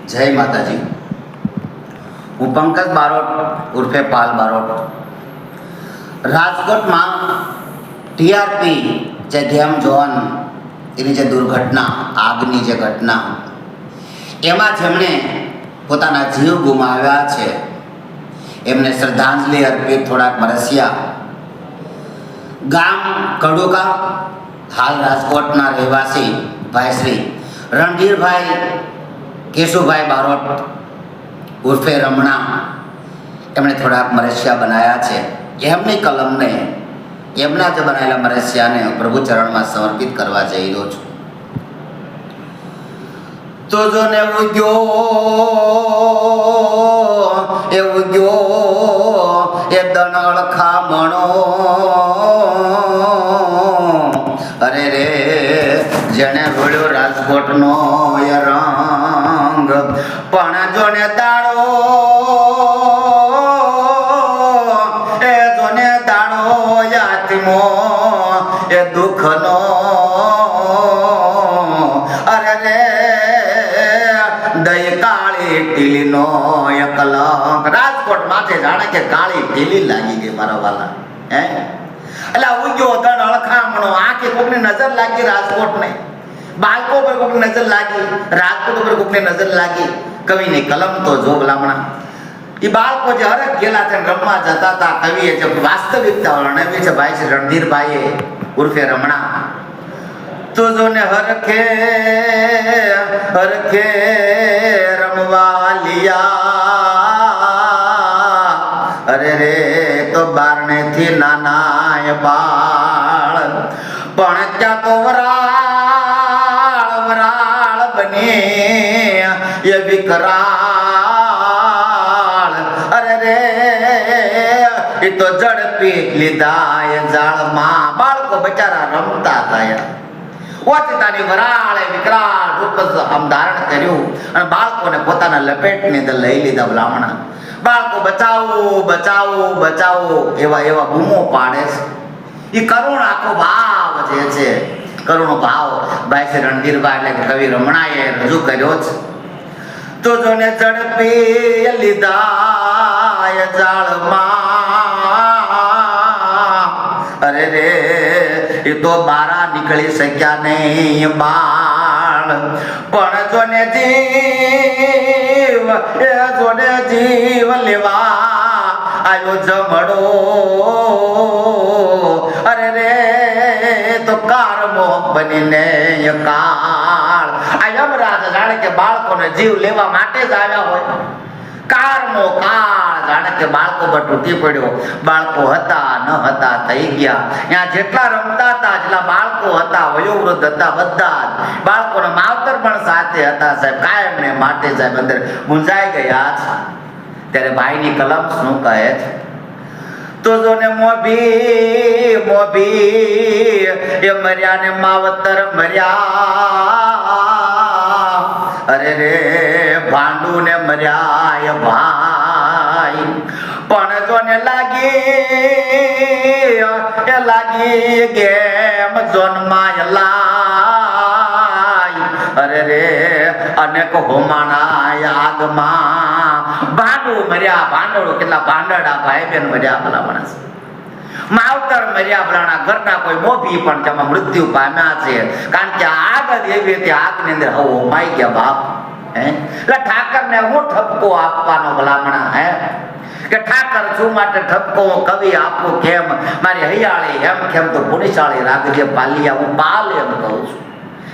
જય માતાજી. હું પંકજ બારોટ ઉર્ફે પાલ બારોટ. રાજકોટમાં ટીઆરપી જે ગેમ ઝોન એની જે દુર્ઘટના, આગની જે ઘટના, એમાં જેમણે પોતાના જીવ ગુમાવ્યા છે એમને શ્રદ્ધાંજલિ અર્પિત થોડાક બરસિયા. ગામ કડુકા, હાલ રાજકોટના રહેવાસી ભાઈ શ્રી રણધીરભાઈ કેશુભાઈ બારોટ ઉર્ફે રમણા, એમણે થોડાક મરસિયા બનાવ્યા છે. એમની કલમને, એમના જે બનાવેલા મરસિયાને પ્રભુ ચરણમાં સમર્પિત કરવા જઈ રહ્યો છું. તો જો ને ઉગ્યો એ દણળ ખામણો, અરે રે જેને રોળ્યો રાજકોટનો એ રંગ, પણ જોને દાડો એ જોને દાડો યાતમો એ દુઃખનો, અરે રે દઈ કાળી ટીલીનો એ કલંક. રાજકોટ માથે જાણે કે કાળી ટીલી લાગી ગઈ મારા વાલા. હે એટલે ઉગ્યો દણ અળખામણો, આંખે કોકની નજર લાગી રાજકોટને, બાળકો પર કોકની નજર લાગી, રાજકોટ ઉપર કોકની નજર લાગી. કવિની કલમ તો જો ભલામણા. એ બાળકો જે હરખ ગયેલા છે રમવા જતા હતા, કવિએ જે વાસ્તવિકતા વર્ણવી છે ભાઈ શ્રી રણધીરભાઈએ ઉર્ફે રમણા. તો જો ને હરખે હરખે રમવા લિયા, અરે રે તો બારણે થી નાના બાળ, પણ ત્યાં તો વરાળ વરાળ બને એ વિકરાળ, અરે રે એ તો ઝડપી લીધા એ જાળમાં. બાળકો બચારા રમતા હતા. ઓચિતાની વરાળે વિકરાળ રૂપ આમ ધારણ કર્યું અને બાળકોને પોતાના લપેટની અંદર લઈ લીધા ભલામણા. બાળકો બચાવો બચાવો બચાવો એવા એવા બૂમો પાડે છે. એ કરુણ આખો ભાવ જે છે, કરુણ ભાવ ભાઈ શ્રી રણધીરભાઈ એટલે કે કવિ રમણાએ રજૂ કર્યો છે. તો જોને ઝડપી લીધા એ જાળમાં, અરે રે એ તો બારા નીકળી શક્યા નહીં બાળ, પણ જોને જીવ એ જોને જીવ લેવા આવ્યો જમડો, અરે રે તો કારમો બનીને કાળ. આ યમરાજ જાણે કે બાળકોને જીવ લેવા માટે જ આવ્યા હોય. કારમો કાળ જાણે કે બાળકો પર તૂટી પડ્યો. બાળકો હતા ન હતા થઈ ગયા. ત્યાં જેટલા રમતા હતા, જેટલા બાળકો હતા, વયોવૃદ્ધ હતા, બધા જ બાળકોના માવતર પણ સાથે હતા સાહેબ. કાયમને માટે સાહેબ અંદર ગુંજાઈ ગયા છે. ત્યારે ભાઈની કલમ શું કહે છે? તો જો ને મોભી મોભી એ મર્યા ને માવતર મર્યા, અરે રે ભાંડુ ને મર્યા એ ભાઈ, પણ જો ને લાગી ગેમ જોનમાં લાય, અરે રે અનેક હોમાણા આગમાં. ભાંડુ મર્યા, ભાંડોળો કેટલા ભાંડડા ભાઈ બેન મર્યા ભલા માણસ. માવતર મર્યા ભલાણા. ઘરના કોઈ મોભી પણ તેમાં મૃત્યુ પામ્યા છે, કારણ કે આગ જ એવી હતી, આગની અંદર હવે હોમાઈ ગયા બાપ. હે એટલે ઠાકરને હું ઠપકો આપવાનો ભલામણા? હે કે ઠાકર છું માટે ઠપકો કવિ આપું કેમ? મારી હૈયાળી એમ કેમ તો પુનિશાળી રાખજે પાલિયા, હું પાલ એમ કહું છું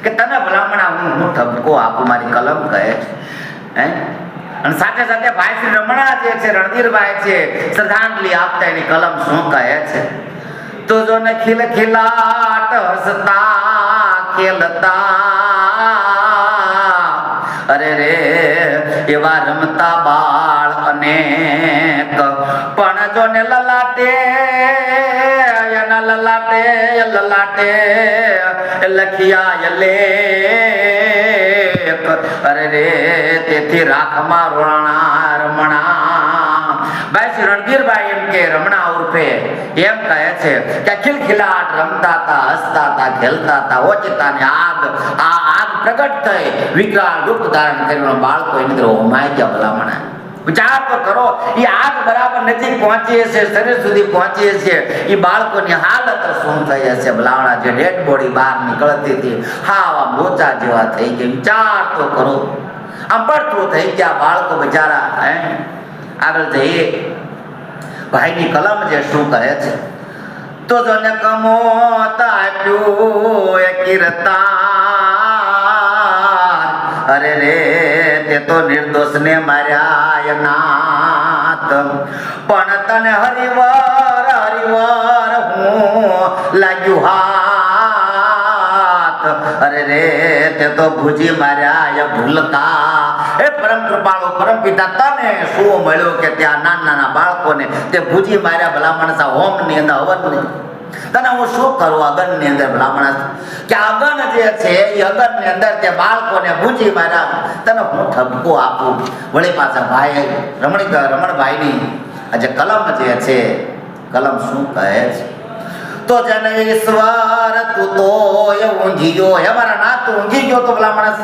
કે તને ભલામણા હું ઠપકો આપું, મારી કલમ કહે છે. હે અને સાથે સાથે ભાઈ શ્રી રમણા જે છે, રણધીરભાઈ છે, શ્રદ્ધાંજલિ આપતા એની કલમ શું કહે છે? તો જો ને ખીલ ખીલાટ હસતા ખેલતા, અરે રે એવા રમતા બાળ અનેક, પણ જો ને લલાટે એના લલાટે લલાટે લખિયા લેખ, અરે રે તેથી રાખમાં રોણા રમણા. ભાઈ શ્રી રણધીરભાઈ એમ કે રમણા ઉર્ફે એમ કહે છે કે ખિલખિલાટ રમતા હતા, હસતા હતા, ખેલતા હતા, ઓચિતાની આગ પ્રગટ થઈ વિકરાળ રૂપ ધારણ કરીને બાળકો એની અંદર હોમાય ગયા ભલામણા. વિચાર તો કરો, એ આગ બરાબર નજીક પહોંચી હશે, શરીર સુધી પહોંચી હશે, એ બાળકોની હાલત શું થઈ હશે ભલામણા. જે ડેડ બોડી બહાર નીકળતી હતી હાવા મોચા જેવા થઈ ગયા. વિચાર તો કરો, આમ પડતું થઈ ગયા બાળકો બિચારા. આગળ જઈએ, ભાઈની કલમ જે શું કહે છે, તો જોને કમોતા આપ્યું એ કીર્તાન, અરે રે તે તો નિર્દોષ ને માર્યા નાથ, પણ તને હરિવાર હરિવાર હું લાગ્યું હાથ, અરે રે તે તો ભૂજી માર્યા ભૂલતા. એ પરમ કૃપાળુ પરમ પિતા તને શું મળ્યું કે ત્યાં નાના નાના બાળકોને તે ભૂજી માર્યા ભલા માણસ હોમ ની અંદર હવન ની તને હું શું કરું અગન ની અંદર ભલા માણસ કે અગન જે છે એ અગન ની અંદર તે બાળકોને ભૂજી માર્યા તને હું ઠપકો આપું. વળી પાછા ભાઈ રમણભાઈ ની આજે કલમ જે છે કલમ શું કહે છે, તો જન ઈશ્વર તું તો ઊંઘી ગયો. હે મારા નાથ તું ઊંઘી ગયો તો ભલા માણસ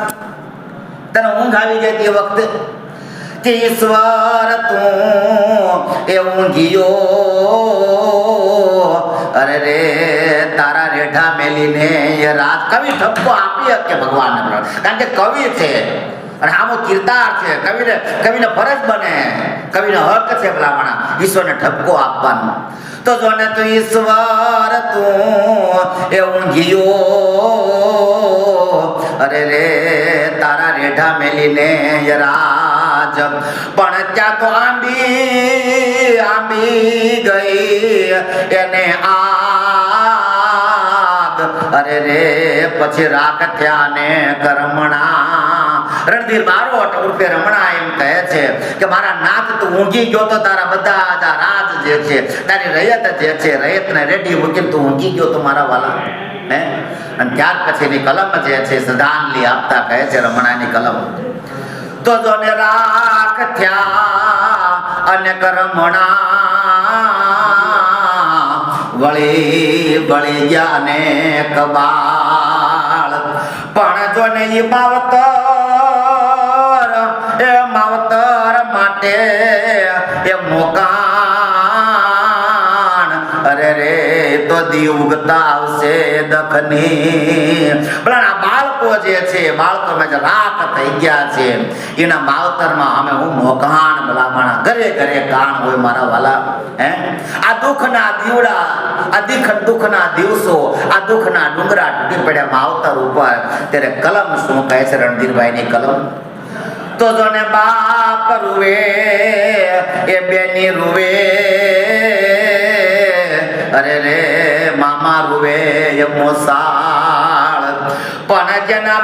તને ઊંઘ આવી જાય તે વખતે કે ઈશ્વર તું એ ઊંઘ્યો, અરે રે તારા રેઠા મેલીને એ રાત. કવિ ઠપકો આપી શકે ભગવાનને, કારણ કે કવિ છે અને આમો કીર્તાર છે. કવિને ફરજ બને, કવિનો હક છે ભલામણા ઈશ્વરને ઠપકો આપવાનો. તો જોને તો ઈશ્વર તું એ ઊંઘ્યો, અરે રે તારા રેઠા મેલીને રાજ, પણ ત્યાં તો આંબી ગઈ એને આગ, અરે રે પછી રાખ થયા ને કરમણા. રણધીર બારોટ ઉર્ફે રમણા એમ કહે છે કે મારા નાથ તું ઊંઘી ગયો તો તારા બધા જ રાજ જે છે તારી રયત જે છે રયતને રેડી મૂકીને તું ઊંઘી ગયો તો મારા વાલા. અને ત્યાર પછીની કલમ જે છે શ્રદ્ધાંજલિ આપતા કહે છે રમણાની કલમ, તો જોને રાખ થયા અને કરમણા, વળી ગયા ને કબાળ, પણ જોને ઈ માવતર માટે એ મોકાણ, અરે રે તો દી ઉગતા આવશે દખની. ભલા બાળકો જે છે બાળકોમાં જે રાખ થઈ ગયા છે એના માવતરમાં અમે હું મોકાણ ભલામણા. ઘરે ઘરે કાણ હોય મારા વાલા. આ દુઃખના દીવડા, આ દુઃખના દિવસો, આ દુઃખના ડુંગરા તૂટી પડ્યા માવતર ઉપર, ત્યારે કલમ શું કહે છે રણધીરભાઈની કલમ, તો જોને બાપ રૂવે એ બેની રૂવે, અરે રે મામા રૂવે એ મોસાળ, પણ જેના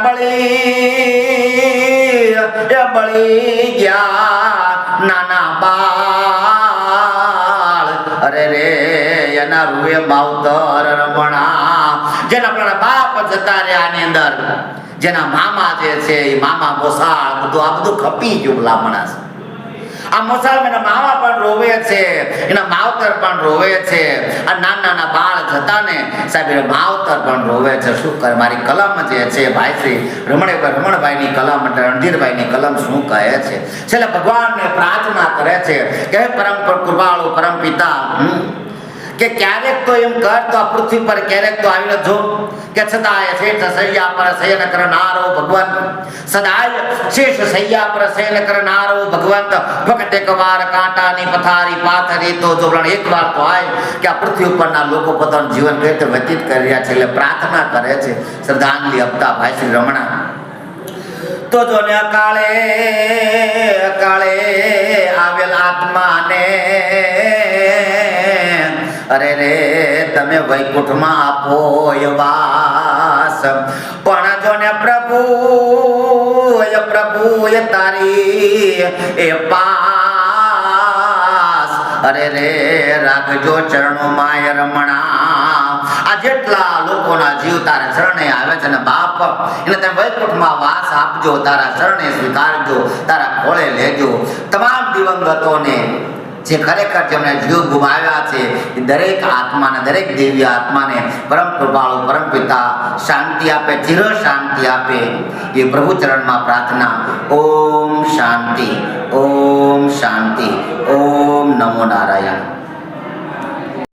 બળી ગયા નાના બાળ, અરે રે એના રૂવે માવતર રમણા. જેના પણ બાપ જતા રહ્યા આની અંદર, જેના મામા જે છે એ મામા મોસાળ બધું આ બધું ખપી ગયું ભલા માણસ. આ મોસાળ એના મામા પણ રોવે છે, એના માવતર પણ રોવે છે, આ નાના નાના બાળ જતા ને સાહેબ માવતર પણ રોવે છે. શું કરે મારી કલમ જે છે ભાઈ શ્રી રમણભાઈની કલમ, રણધીરભાઈની કલમ શું કહે છે, છેલ્લે ભગવાનને પ્રાર્થના કરે છે કે પરમ કૃપાળુ પરમ પિતા કે ક્યારેક તો એમ કર તો આ પૃથ્વી પર ક્યારેક તો આવીને જો કે સદાય શેષ શૈયા પર શયન કરનારો ભગવાન, સદાય શેષ શૈયા પર શયન કરનારો ભગવંત, વખતે એકવાર કાંટાની પથારી પાથરી તો જો એકવાર તો આય કે આ પૃથ્વી ઉપરના લોકો પોતાનું જીવન કઈ રીતે વ્યતીત કરી રહ્યા છે. એટલે પ્રાર્થના કરે છે શ્રદ્ધાંજલિ આપતા ભાઈ શ્રી રમણા. તો જોને અકાળે આવેલ આત્માને, અરે રે તમે વૈકુંઠમાં આપો વાસ, પણ જોને પ્રભુ એ તારી એ પાસ, અરે રે રાખજો ચરણોમાં રમણા. આ જેટલા લોકોના જીવ તારા ચરણે આવે છે ને બાપ, એને તમે વૈકુંઠમાં વાસ આપજો, તારા ચરણે સ્વીકારજો, તારા ખોળે લેજો. તમામ દિવંગતોને જે ખરેખર જેમણે જીવ ગુમાવ્યા છે એ દરેક આત્માને, દરેક દિવ્ય આત્માને પરમ કૃપાળુ પરમ પિતા શાંતિ આપે, ચિર શાંતિ આપે એ પ્રભુ ચરણમાં પ્રાર્થના. ઓમ શાંતિ, ઓમ શાંતિ, ઓમ નમો નારાયણ.